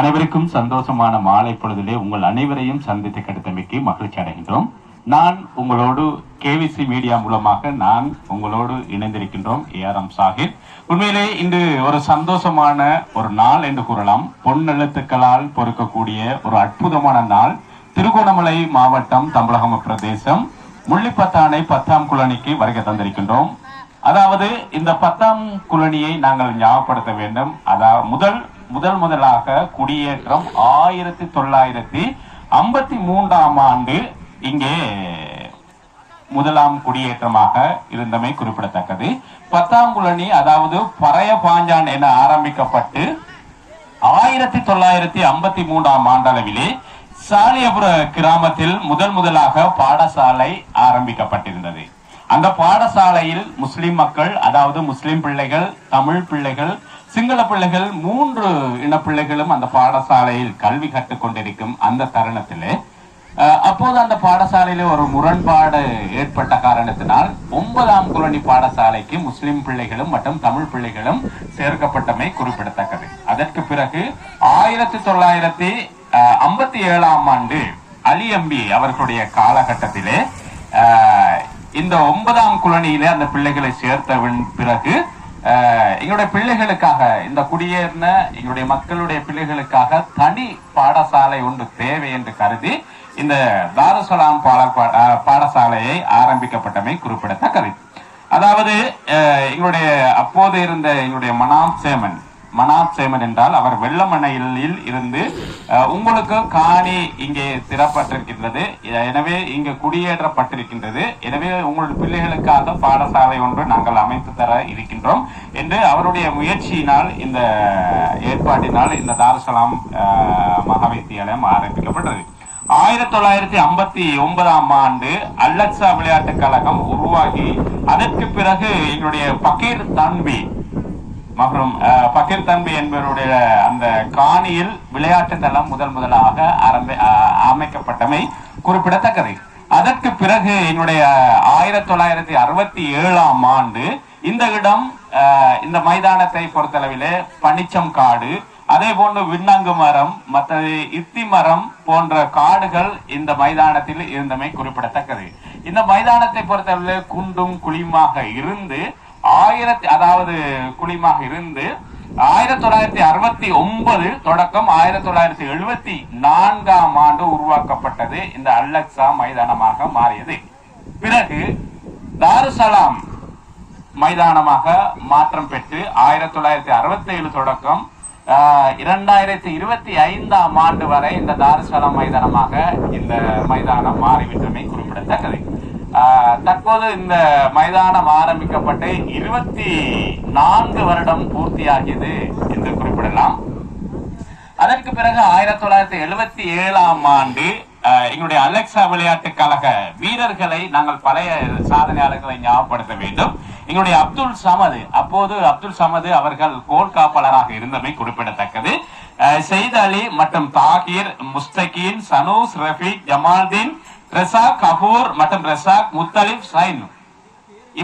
அனைவருக்கும் சந்தோஷமான மாலை பொழுதிலே உங்கள் அனைவரையும் சந்தித்து கிடைத்தமைக்கு மகிழ்ச்சி அடைகின்றோம். நான் உங்களோடு கேவிசி மீடியா மூலமாக நான் உங்களோடு இணைந்திருக்கின்றோம். ஏஆர்எம் சாஹிர். உண்மையிலே இன்று ஒரு சந்தோஷமான ஒரு நாள் என்று கூறலாம். பொன்னெழுத்துக்களால் பொறுக்கக்கூடிய ஒரு அற்புதமான நாள். திருகோணமலை மாவட்டம், தமிழகம் பிரதேசம், முள்ளிப்பத்தானை 10ஆம் குளனிக்கு வருகை தந்திருக்கின்றோம். அதாவது இந்த 10ஆம் குளனியை நாங்கள் ஞாபகப்படுத்த வேண்டும். அதாவது முதலாக குடியேற்றம் 1953ஆம் ஆண்டு இங்கே முதலாம் குடியேற்றமாக இருந்தமை குறிப்பிடத்தக்கது. 10ஆம் குளனி அதாவது பறைய பாஞ்சான் என ஆரம்பிக்கப்பட்டு 1953ஆம் ஆண்டளவிலே சாலியபுர கிராமத்தில் முதலாக பாடசாலை ஆரம்பிக்கப்பட்டிருந்தது. அந்த பாடசாலையில் முஸ்லிம் மக்கள், அதாவது முஸ்லிம் பிள்ளைகள், தமிழ் பிள்ளைகள், சிங்கள பிள்ளைகள், 3 இன பிள்ளைகளும் அந்த பாடசாலையில் கல்வி கற்றுக் கொண்டிருக்கும் அந்த தருணத்திலே அப்போது அந்த பாடசாலையில ஒரு முரண்பாடு ஏற்பட்ட காரணத்தினால் 9ஆம் குளனி பாடசாலைக்கு முஸ்லிம் பிள்ளைகளும் மற்றும் தமிழ் பிள்ளைகளும் சேர்க்கப்பட்டமை குறிப்பிடத்தக்கது. அதற்கு பிறகு 1957ஆம் ஆண்டு அலி அம்பி அவர்களுடைய காலகட்டத்திலே இந்த 9ஆம் குளனியிலே அந்த பிள்ளைகளை சேர்த்த பிறகு எங்களுடைய பிள்ளைகளுக்காக, இந்த குடியேறின எங்களுடைய மக்களுடைய பிள்ளைகளுக்காக தனி பாடசாலை ஒன்று தேவை என்று கருதி இந்த தாருசலாம் பாடசாலையை ஆரம்பிக்கப்பட்டமை குறிப்பிடத்தக்கது. அதாவது எங்களுடைய அப்போது இருந்த எங்களுடைய மனாப் சேமன் என்றால் அவர் வெள்ளமணையில் இருந்து உங்களுக்கு காணி இங்கே திறப்பட்டிருக்கின்றது, எனவே இங்கு குடியேற்றப்பட்டிருக்கின்றது, எனவே உங்களுடைய பிள்ளைகளுக்காக பாடசாலை ஒன்று நாங்கள் அமைத்து தர இருக்கின்றோம் என்று அவருடைய முயற்சியினால், இந்த ஏற்பாட்டினால் இந்த தாருசலாம் மகாவித்தியாலயம் ஆரம்பிக்கப்பட்டது. 1959ஆம் ஆண்டு அல்லக்ஸா விளையாட்டுக் கழகம் உருவாகி அதற்கு பிறகு எங்களுடைய பகீர் தன்பி என்பவருடைய அந்த காணியில் விளையாட்டு தளம் முதலாக அமைக்கப்பட்டமை குறிப்பிடத்தக்கது. அதற்கு பிறகு எங்களுடைய 1967ஆம் ஆண்டு இந்த இடம், இந்த மைதானத்தை பொறுத்தளவிலே பனிச்சம் காடு, அதே போன்று விண்ணங்கு மரம், மற்றது இத்தி மரம் போன்ற காடுகள் இந்த மைதானத்தில் இருந்தமை குறிப்பிடத்தக்கது. இந்த மைதானத்தை பொறுத்தவரை குண்டும் குழியுமாக இருந்து 1969 தொடக்கம் 1974ஆம் ஆண்டு உருவாக்கப்பட்டது இந்த அல்லக்ஸா மைதானமாக மாறியது. பிறகு தாருசலாம் மைதானமாக மாற்றம் பெற்று 1967 தொடக்கம் 2025ஆம் ஆண்டு வரை இந்த தாருசலாம் மைதானமாக இந்த மைதானம் மாறிவிட்டமை குறிப்பிடத்தக்கது. தற்போது இந்த மைதானம் ஆரம்பிக்கப்பட்டு 24 வருடம் பூர்த்தியாகியது என்று குறிப்பிடலாம். அதற்கு பிறகு 1977ஆம் ஆண்டு எங்களுடைய அலெக்சா விளையாட்டுக் கழக வீரர்களை நாங்கள் பழைய சாதனையாளர்களை ஞாபகப்படுத்த வேண்டும். எங்களுடைய அப்துல் சமது அவர்கள் கோல் காப்பாளராக இருந்தமை குறிப்பிடத்தக்கது. சையத் அலி மற்றும் தாகிர், முஸ்தகீன், சனூஸ், ரஃபீக், ஜமால்தீன், ரெசாக் கபூர் மற்றும் ரெசாக் முத்தலிப் சைன்,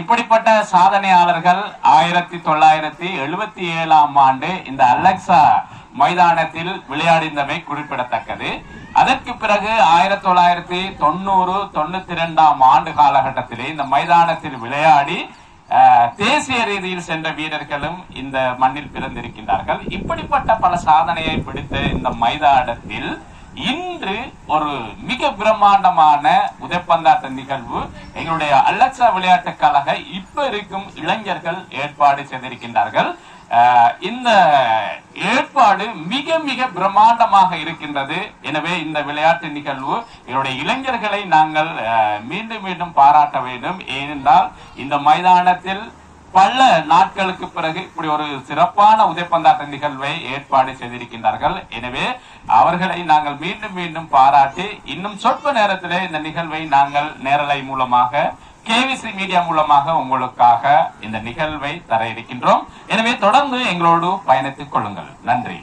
இப்படிப்பட்ட சாதனையாளர்கள் 1977ஆம் ஆண்டு இந்த அலெக்சா மைதானத்தில் விளையாடிந்தமை குறிப்பிடத்தக்கது. அதற்கு பிறகு 1990-92ஆம் ஆண்டு காலகட்டத்திலே இந்த மைதானத்தில் விளையாடி தேசிய ரீதியில் சென்ற வீரர்களும் இந்த மண்ணில் பிறந்திருக்கின்றார்கள். இப்படிப்பட்ட பல சாதனையை பிடித்த இந்த மைதானத்தில் இன்று ஒரு மிக பிரம்மாண்டமான உதைப்பந்தாட்ட நிகழ்வு எங்களுடைய அல்லக்ஸா விளையாட்டுக் கழக இப்ப இருக்கும் இளைஞர்கள் ஏற்பாடு செய்திருக்கின்றார்கள். இந்த ஏற்பாடு மிக மிக பிரம்மாண்டமாக இருக்கின்றது. எனவே இந்த விளையாட்டு நிகழ்வு எங்களுடைய இளைஞர்களை நாங்கள் மீண்டும் பாராட்ட வேண்டும். ஏனென்றால் இந்த மைதானத்தில் பல நாட்களுக்கு பிறகு இப்படி ஒரு சிறப்பான உதைப்பந்தாட்ட நிகழ்வை ஏற்பாடு செய்திருக்கின்றார்கள். எனவே அவர்களை நாங்கள் மீண்டும் பாராட்டி இன்னும் சொற்ப நேரத்திலே இந்த நிகழ்வை நாங்கள் நேரலை மூலமாக, கேவிசி மீடியா மூலமாக உங்களுக்காக இந்த நிகழ்வை தர இருக்கின்றோம். எனவே தொடர்ந்து எங்களோடு பயணித்துக் கொள்ளுங்கள். நன்றி.